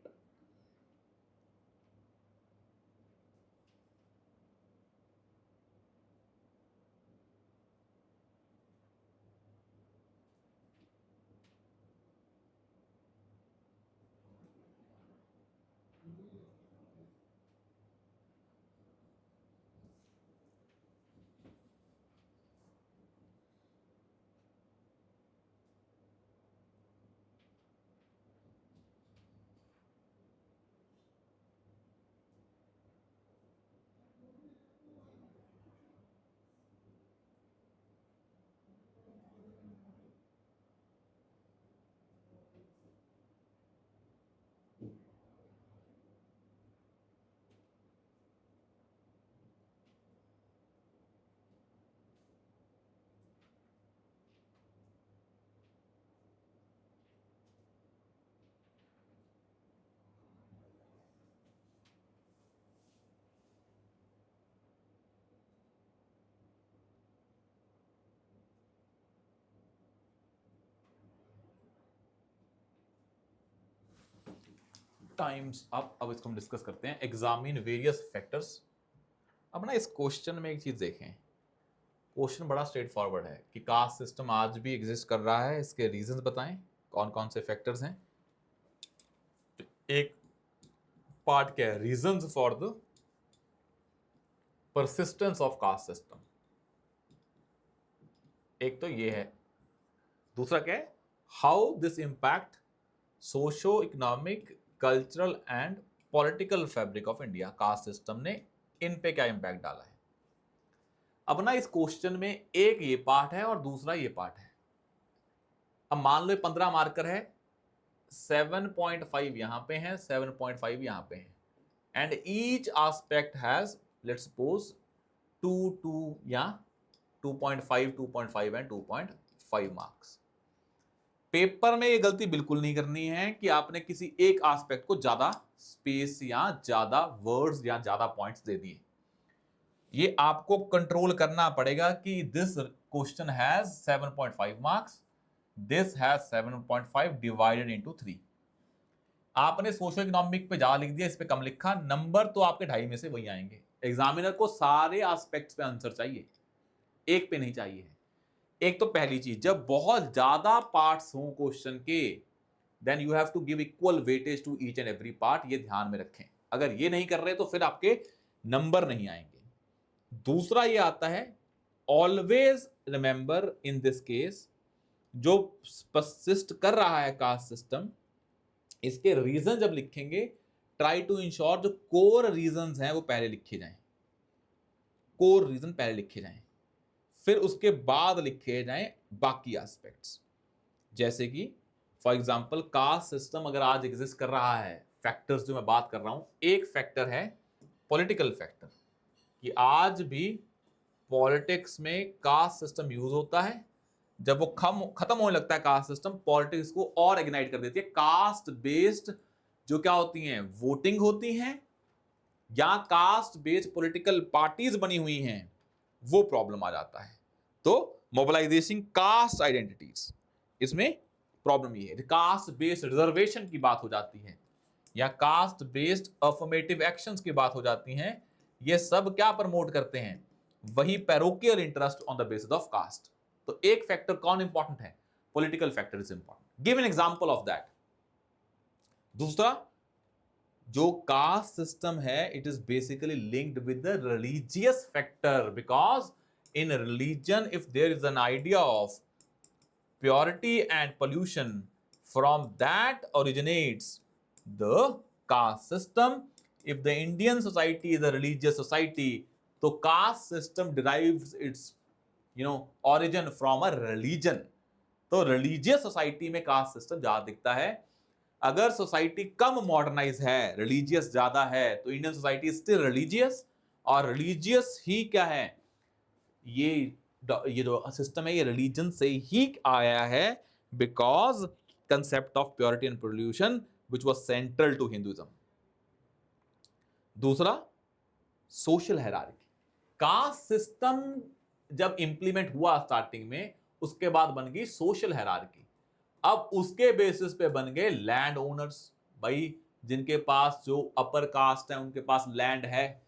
Times up. अब इसको हम डिस्कस करते हैं, एग्जामिन वेरियस फैक्टर्स। अब ना इस क्वेश्चन में एक चीज देखें, क्वेश्चन बड़ा स्ट्रेट फॉरवर्ड है कि कास्ट सिस्टम आज भी एग्जिस्ट कर रहा है, इसके रीजंस बताएं, कौन कौन से फैक्टर्स हैं। एक पार्ट क्या है, reasons for the persistence of caste system, एक तो ये है। दूसरा क्या है, how this impact socio economic cultural and political fabric of India, caste system ने इन पे क्या इंपैक्ट डाला है। अब ना इस क्वेश्चन में एक ये पार्ट है और दूसरा ये पार्ट है। अब मान लो 15 मार्कर है, 7.5 यहां पे है, 7.5 यहां पे है, and each aspect has let's suppose 2 या 2.5 2.5 एंड 2.5 मार्क्स। पेपर में ये गलती बिल्कुल नहीं करनी है कि आपने किसी एक एस्पेक्ट को ज्यादा स्पेस या ज्यादा वर्ड्स या ज्यादा पॉइंट्स दे दिए। ये आपको कंट्रोल करना पड़ेगा कि this question has 7.5 marks, this has 7.5 divided into 3। आपने सोशल इकोनॉमिक पे ज्यादा लिख दिया, इस पे कम लिखा, नंबर तो आपके 2.5 में से वही आएंगे। एग्जामिनर को सारे एस्पेक्ट्स पे आंसर चाहिए, एक पे नहीं चाहिए। एक तो पहली चीज, जब बहुत ज्यादा पार्ट्स हों क्वेश्चन के, then you have to give equal weightage to each and every part, ये ध्यान में रखें। अगर ये नहीं कर रहे तो फिर आपके नंबर नहीं आएंगे। दूसरा ये आता है, always remember in this case, जो परसिस्ट कर रहा है कास्ट सिस्टम, इसके रीजन जब लिखेंगे, ट्राई टू इंश्योर जो कोर रीजंस हैं वो पहले लिखे जाएं, कोर रीजन पहले लिखे जाएं, फिर उसके बाद लिखे जाएं बाकी एस्पेक्ट्स। जैसे कि फॉर एग्जांपल कास्ट सिस्टम अगर आज एग्जिस्ट कर रहा है, फैक्टर्स जो मैं बात कर रहा हूं, एक फैक्टर है पॉलिटिकल फैक्टर, कि आज भी पॉलिटिक्स में कास्ट सिस्टम यूज होता है। जब वो खत्म होने लगता है कास्ट सिस्टम, पॉलिटिक्स को और इग्नाइट कर देती है। कास्ट बेस्ड जो क्या होती हैं, वोटिंग होती हैं, या कास्ट बेस्ड पॉलिटिकल पार्टीज बनी हुई हैं, वो प्रॉब्लम आ जाता है। तो मोबिलाइजेशन कास्ट आइडेंटिटीज, इसमें प्रॉब्लम ये है। कास्ट बेस्ड रिजर्वेशन की बात हो जाती है, या कास्ट बेस्ड अफर्मेटिव एक्शंस की बात हो जाती हैं, ये सब क्या प्रमोट करते हैं, वही parochial interest on the basis of caste. तो एक फैक्टर कौन इंपॉर्टेंट है, political factor is important. Give an example of that. दूसरा, जो कास्ट सिस्टम है, it is basically linked with the religious factor, because in religion, if there is an idea of purity and pollution, from that originates the caste system. If the Indian society is a religious society, तो caste system derives its origin from a religion. तो religious society में caste system ज्यादा दिखता है। अगर सोसाइटी कम मॉडर्नाइज है, रिलीजियस ज्यादा है, तो इंडियन सोसाइटी स्टिल रिलीजियस, और रिलीजियस ही क्या है, ये जो सिस्टम है ये रिलीजन से ही आया है, because concept of purity and pollution which was central to Hinduism. दूसरा, सोशल हायरार्की। कास्ट सिस्टम जब इंप्लीमेंट हुआ स्टार्टिंग में, उसके बाद बन गई सोशल हायरार्की। अब उसके बेसिस पे बन गए लैंड ओनर्स, भाई जिनके पास जो अपर कास्ट है उनके पास लैंड है,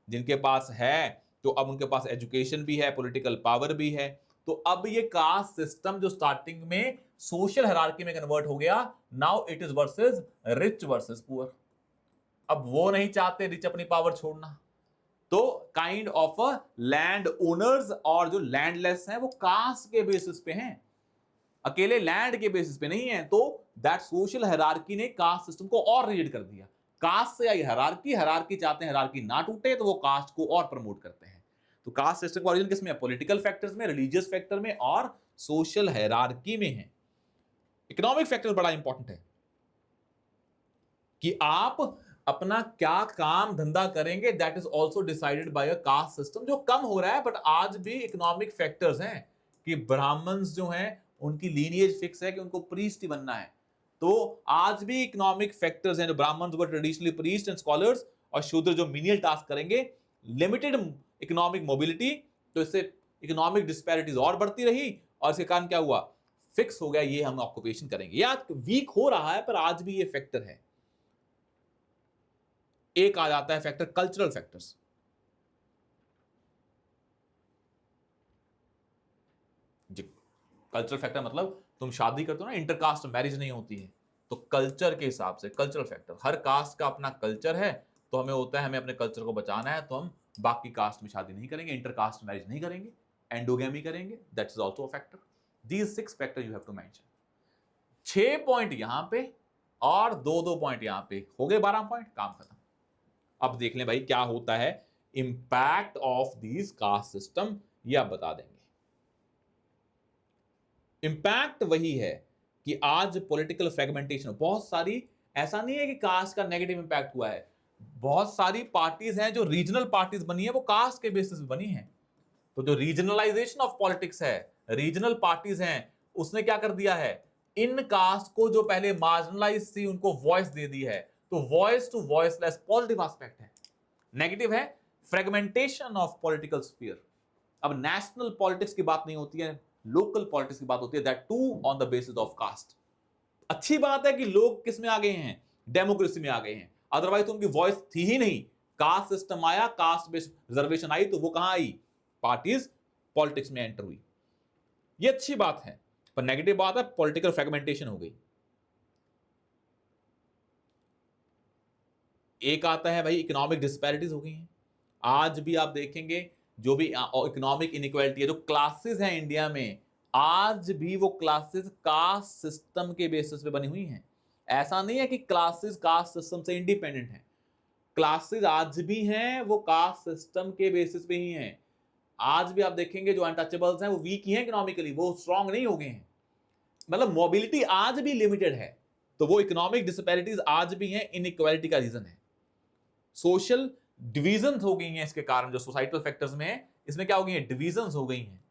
जिनके पास है तो अब उनके पास एजुकेशन भी है, पॉलिटिकल पावर भी है। तो अब ये कास्ट सिस्टम जो स्टार्टिंग में सोशल हायरार्की में कन्वर्ट हो गया, now it is versus rich versus poor. अब वो नहीं चाहते रिच अपनी पावर छोड़ना, तो काइंड ऑफ लैंड ओनर्स और जो लैंडलेस हैं वो कास्ट के बेसिस पे हैं, अकेले लैंड के बेसिस पे नहीं है। तो दैट सोशल हायरार्की ने कास्ट सिस्टम को और रिजिड कर दिया। कास्ट से आई हायरार्की, हायरार्की चाहते हैं हायरार्की ना टूटे, तो वो कास्ट को और प्रमोट करते हैं। तो कास्ट सिस्टम का ओरिजिन किसमें है? पॉलिटिकल फैक्टर्स में, रिलीजियस फैक्टर में और सोशल हायरार्की में है। इकोनॉमिक फैक्टर बड़ा इंपॉर्टेंट है कि आप अपना क्या काम धंधा करेंगे, that is also decided by a caste system, जो कम हो रहा है। बट आज भी इकोनॉमिक फैक्टर्स हैं कि ब्राह्मण्स जो हैं उनकी लीनिएज फिक्स है कि उनको प्रीस्ट ही बनना है। तो आज भी इकोनॉमिक फैक्टर्स हैं, जो Brahmans were traditionally priest and scholars, और शूद्र जो मिनियल टास्क करेंगे, लिमिटेड इकोनॉमिक मोबिलिटी, तो इससे इकोनॉमिक डिस्पैरिटीज और बढ़ती रही, और इसके कारण क्या हुआ? फिक्स हो गया ये हम ऑक्यूपेशन करेंगे। या वीक हो रहा है पर आज भी ये फैक्टर है। एक आ जाता है फैक्टर कल्चरल फैक्टर्स। जी, कल्चरल फैक्टर मतलब तुम शादी करते हो ना, इंटरकास्ट मैरिज नहीं होती है, तो कल्चर के हिसाब से कल्चरल फैक्टर, हर कास्ट का अपना कल्चर है, तो हमें होता है हमें अपने कल्चर को बचाना है, तो हम बाकी कास्ट में शादी नहीं करेंगे, इंटरकास्ट मैरिज नहीं करेंगे, एंडोगेमी करेंगे। That is also a factor. These 6 factor you have to mention. 6 point यहां पे और 2-2 पॉइंट यहां पे, हो गए 12 पॉइंट, काम खत्म। अब देख लें भाई क्या होता है impact of these caste system, ये आप बता देंगे। इंपैक्ट वही है कि आज पॉलिटिकल फ्रेगमेंटेशन बहुत सारी, ऐसा नहीं है कि कास्ट का नेगेटिव इंपैक्ट हुआ है, बहुत सारी पार्टीज हैं जो रीजनल पार्टीज बनी है, वो कास्ट के बेसिस पे बनी है। तो जो रीजनलाइजेशन ऑफ पॉलिटिक्स है, रीजनल पार्टीज हैं, उसने क्या कर दिया है, इन कास्ट को जो पहले मार्जिनलाइज थी उनको वॉइस दे दी है। तो voice to voiceless positive aspect है। नेगेटिव है फ्रेगमेंटेशन ऑफ पॉलिटिकल स्फीयर। अब नेशनल पॉलिटिक्स की बात नहीं होती है, लोकल पॉलिटिक्स की बात होती है, that too on the basis of caste. अच्छी बात है कि लोग किस में आ गए हैं? डेमोक्रेसी में आ गए हैं, अदरवाइज तो उनकी वॉइस थी ही नहीं। कास्ट सिस्टम आया, कास्ट बेस्ड रिजर्वेशन आई, तो वो कहां आई? पार्टीज पॉलिटिक्स में एंटर हुई। ये अच्छी बात है, पर नेगेटिव बात है पॉलिटिकल फ्रेगमेंटेशन हो गई। एक आता है भाई इकोनॉमिक डिस्पैरिटीज हो गई हैं। आज भी आप देखेंगे जो भी इकोनॉमिक इनइक्वालिटी है, जो क्लासेस हैं इंडिया में, आज भी वो क्लासेस कास्ट सिस्टम के बेसिस पे बनी हुई हैं। ऐसा नहीं है कि क्लासेस कास्ट सिस्टम से इंडिपेंडेंट हैं। क्लासेस आज भी हैं, वो कास्ट सिस्टम के बेसिस पे ही हैं। आज भी आप देखेंगे जो अनटचेबल्स हैं वो वीक ही हैं इकोनॉमिकली, वो स्ट्रांग नहीं हो गए हैं। मतलब मोबिलिटी आज भी लिमिटेड है, तो वो इकोनॉमिक डिस्पैरिटीज आज भी हैं, इनइक्वालिटी का रीजन है। सोशल डिविजन हो गई हैं इसके कारण, जो सोसाइटल फैक्टर्स में है, इसमें क्या हो गई है? डिविजन्स हो गई हैं।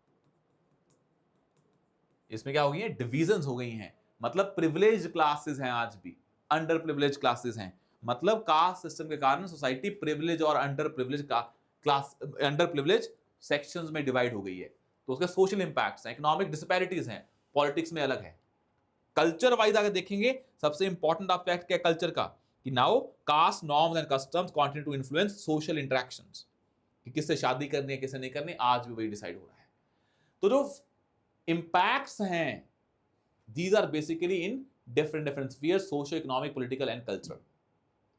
इसमें क्या हो गई है? डिविजन्स हो गई हैं। मतलब प्रिविलेज्ड क्लासेस हैं आज भी, अंडर प्रिविलेज क्लासेस हैं। मतलब कास्ट सिस्टम के कारण सोसाइटी प्रिविलेज और under privilege class, under privilege sections में डिवाइड हो गई है। तो उसके सोशल इंपैक्ट्स हैं, इकोनॉमिक डिस्पैरिटीज हैं, पॉलिटिक्स में अलग है। कल्चर वाइज अगर देखेंगे, सबसे इंपॉर्टेंट एस्पेक्ट क्या कल्चर का, कि now caste norms and customs continue to influence social interactions, कि किससे शादी करनी है किससे नहीं करनी, आज भी वही डिसाइड हो रहा है। तो जो इंपैक्ट्स हैं, these are basically in different different spheres, socio economic, political and cultural.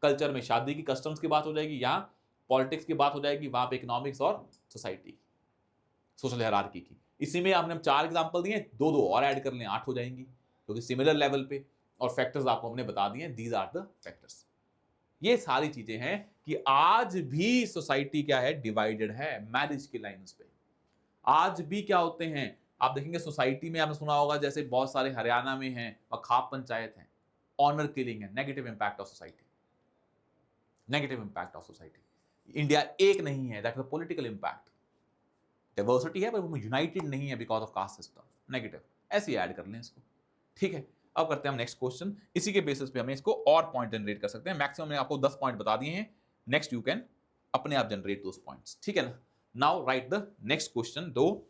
Culture में शादी की कस्टम्स की बात हो जाएगी, यहाँ पॉलिटिक्स की बात हो जाएगी, वहां पे इकोनॉमिक्स और सोसाइटी की, सोशल हायरार्की की। इसी में आपने 4 एग्जांपल दिए, 2-2 और ऐड कर लें, 8 हो जाएंगी, क्योंकि सिमिलर लेवल पे, और फैक्टर्स आपको हमने बता दिए, दीज आर द फैक्टर्स। ये सारी चीजें हैं कि आज भी सोसाइटी क्या है? डिवाइडेड है मैरिज की लाइंस पे। आज भी क्या होते हैं, आप देखेंगे सोसाइटी में, आपने सुना होगा जैसे बहुत सारे हरियाणा में हैं और खाप पंचायत हैं, ऑनर किलिंग है, negative impact of society, negative impact of society. India एक नहीं है, that is a political impact. Diversity है पर वो यूनाइटेड नहीं है because of caste system, negative. ऐसे ही ऐड कर लें इसको, ठीक है। अब करते हैं हम नेक्स्ट क्वेश्चन, इसी के बेसिस पे हमें इसको और पॉइंट जनरेट कर सकते हैं। मैक्सिमम मैंने आपको 10 पॉइंट बता दिए हैं, नेक्स्ट यू कैन अपने आप जनरेट दोस पॉइंट्स, ठीक है ना। Now right the next question, दो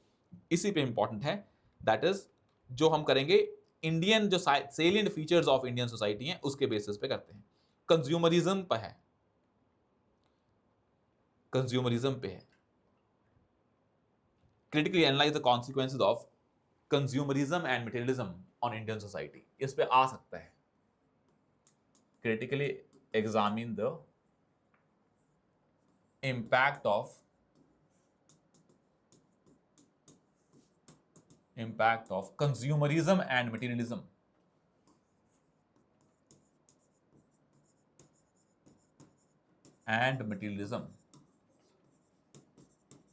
इसी पे इंपॉर्टेंट है, दैट इज जो हम करेंगे इंडियन जो salient features of Indian society हैं उसके बेसिस पे करते हैं। कंज्यूमरिज्म पे है, कंज्यूमरिज्म पे है। Critically analyse the consequences of consumerism and materialism on Indian society, इस पे आ सकता है। Critically examine the impact of consumerism and materialism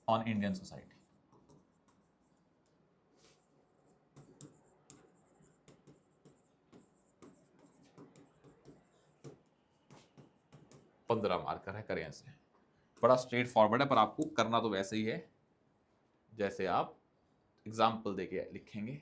on Indian society। 15 marker है, करें ऐसे। बड़ा स्ट्रेट फॉरवर्ड है, पर आपको करना तो वैसे ही है जैसे आप एग्जाम्पल देके लिखेंगे।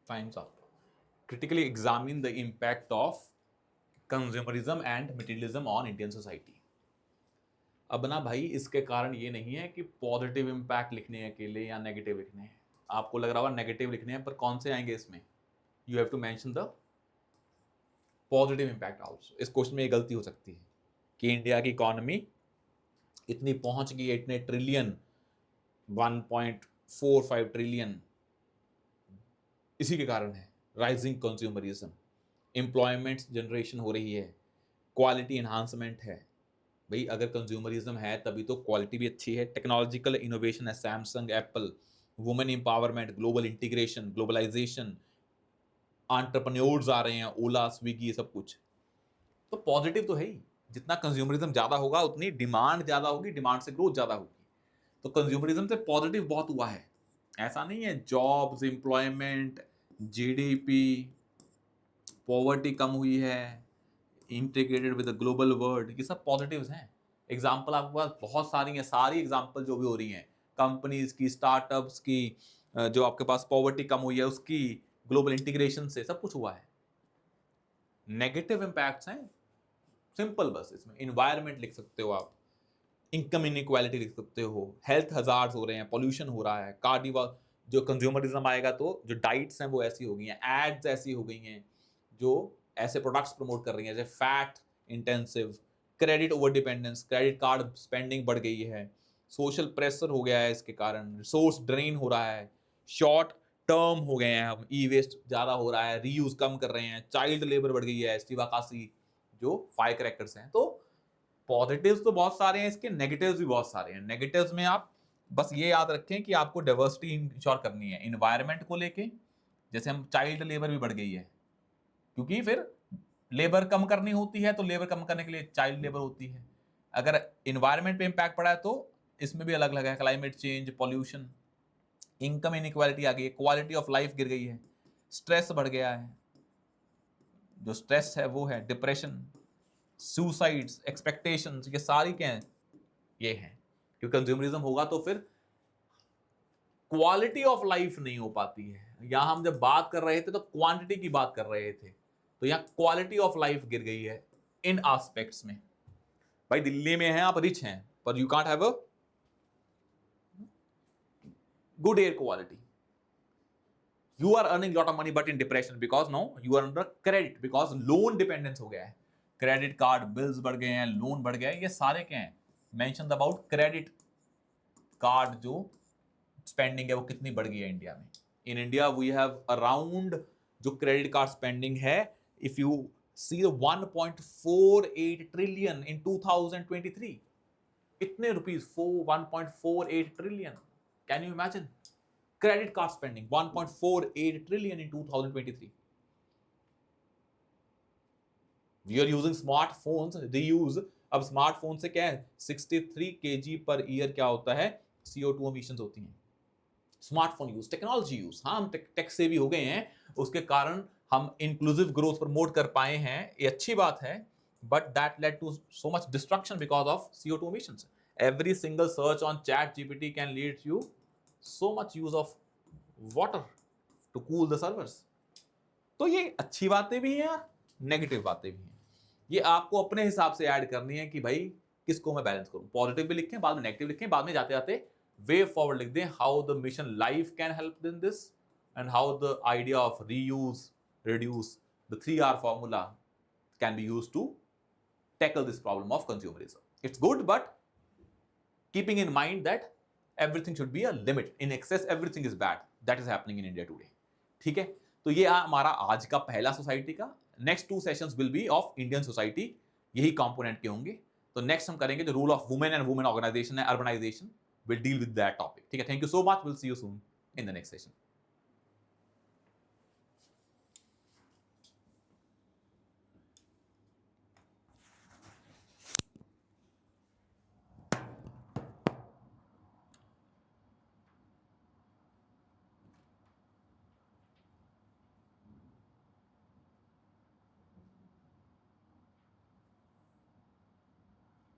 Time's up. Critically examine the impact of consumerism and materialism on Indian society. अब ना भाई इसके कारण ये नहीं है कि पॉजिटिव इम्पैक्ट लिखने हैं अकेले या नेगेटिव लिखने हैं. आपको लग रहा होगा नेगेटिव लिखने हैं, पर कौन से आएंगे इसमें? You have to mention the positive impact also. इस क्वेश्चन में ये गलती हो सकती है कि इंडिया की इकोनॉमी इतनी पहुंच गई है, इतने ट्रिलियन, 1.45 ट्रिलियन, इसी के कारण है राइजिंग कंज्यूमरिज्म. एम्प्लॉयमेंट जनरेशन हो रही है, क्वालिटी एनहांसमेंट है. भाई अगर कंज्यूमरिज्म है तभी तो क्वालिटी भी अच्छी है. टेक्नोलॉजिकल इनोवेशन है, Samsung, Apple, women empowerment, global integration, globalisation, entrepreneurs आ रहे हैं, ओला, स्विगी, ये सब कुछ. तो पॉजिटिव तो है ही. जितना कंज्यूमरिज्म ज़्यादा होगा उतनी डिमांड ज़्यादा होगी, डिमांड से ग्रोथ ज़्यादा होगी. तो कंज्यूमरिज्म से पॉजिटिव बहुत हुआ है. ऐसा नहीं है. जॉब्स, एम्प्लॉयमेंट, जीडीपी, पॉवर्टी कम हुई है, integrated with the global world, ये सब पॉजिटिव्स हैं. एग्जाम्पल आपके पास बहुत सारी हैं. सारी एग्जाम्पल जो भी हो रही हैं कंपनीज की, स्टार्टअप्स की, जो आपके पास पॉवर्टी कम हुई है उसकी, ग्लोबल इंटीग्रेशन से सब कुछ हुआ है. नेगेटिव इम्पैक्ट्स हैं सिंपल, बस इसमें इन्वायरमेंट लिख सकते हो आप, इनकम इनइक्वालिटी लिख सकते हो, हेल्थ हजार्ड्स हो रहे हैं, पोल्यूशन हो रहा है, कार्डियो. जो कंज्यूमरिज्म आएगा तो जो डाइट्स हैं वो ऐसी हो गई हैं, एड्स ऐसी हो गई हैं जो ऐसे प्रोडक्ट्स प्रमोट कर रही हैं जैसे fat intensive, credit over dependence, credit card spending बढ़ गई है, सोशल प्रेशर हो गया है इसके कारण, रिसोर्स ड्रेन हो रहा है, शॉर्ट टर्म हो गए हैं हम, ई वेस्ट ज़्यादा हो रहा है, रीयूज कम कर रहे हैं, चाइल्ड लेबर बढ़ गई है, स्टीवाकासी जो फायर क्रैकर्स हैं. तो पॉजिटिव्स तो बहुत सारे हैं इसके, नेगेटिव्स भी बहुत सारे हैं. नेगेटिव्स में आप बस ये याद रखें कि आपको डाइवर्सिटी इंश्योर करनी है इन्वायरमेंट को लेके. जैसे हम चाइल्ड लेबर भी बढ़ गई है, क्योंकि फिर लेबर कम करनी होती है तो लेबर कम करने के लिए चाइल्ड लेबर होती है. अगर इन्वायरमेंट पे इम्पैक्ट पड़ा है तो इसमें भी अलग अलग है, climate change, pollution, income inequality आ गई है, क्वालिटी ऑफ लाइफ गिर गई है, स्ट्रेस बढ़ गया है. जो स्ट्रेस है वो है डिप्रेशन, सुसाइड्स, एक्सपेक्टेशंस, ये सारी क्या हैं? ये हैं. क्योंकि कंज्यूमरिज्म होगा तो फिर क्वालिटी ऑफ लाइफ नहीं हो पाती है. यहां हम जब बात कर रहे थे तो क्वांटिटी की बात कर रहे थे, तो यहां क्वालिटी ऑफ लाइफ गिर गई है इन एस्पेक्ट्स में. भाई दिल्ली में हैं आप, रिच हैं, पर you can't have a good air quality. You are earning lot of money but in depression because now you are under credit, because loan dependence हो गया है. क्रेडिट कार्ड बिल्स बढ़ गए हैं, लोन बढ़ गया है. ये सारे क्या हैं? मेंशन अबाउट क्रेडिट कार्ड जो स्पेंडिंग है वो कितनी बढ़ गई है इंडिया में. In India we have around जो क्रेडिट कार्ड स्पेंडिंग है, if you see 1.48 trillion in 2023. इतने rupees 1.48 trillion. Can you imagine? Credit card spending 1.48 trillion in 2023. We are using smartphones. They use, अब स्मार्टफोन से क्या है, 63 kg पर ईयर क्या होता है, CO2 emissions होती हैं. स्मार्टफोन यूज, टेक्नोलॉजी यूज, हाँ हम टेक से भी हो गए हैं, उसके कारण हम इंक्लूसिव ग्रोथ प्रमोट कर पाए हैं, ये अच्छी बात है. But that led to so much destruction because of CO2 emissions. Every single search on ChatGPT can lead you so much use of water to cool the servers. तो ये अच्छी बातें भी हैं, नेगेटिव बातें भी हैं. ये आपको अपने हिसाब से ऐड करनी है कि भाई किसको मैं बैलेंस करूं. पॉजिटिव भी लिखें, बाद में नेगेटिव लिखें, बाद में जाते जाते वे फॉरवर्ड लिख दें, how the Mission Life can help in this and how the idea of reuse, reduce, the 3R formula can be used to tackle this problem of consumerism. It's good but keeping in mind that everything should be a limit. In excess everything is bad. That is happening in India today. ठीक है, तो ये हमारा आज का पहला सोसाइटी का. Next 2 sessions will be of Indian society, यही कंपोनेंट के होंगे. तो नेक्स्ट हम करेंगे जो rule of women and women organisation है, urbanisation, will deal with that topic. ठीक है, thank you so much, will see you soon in the next session.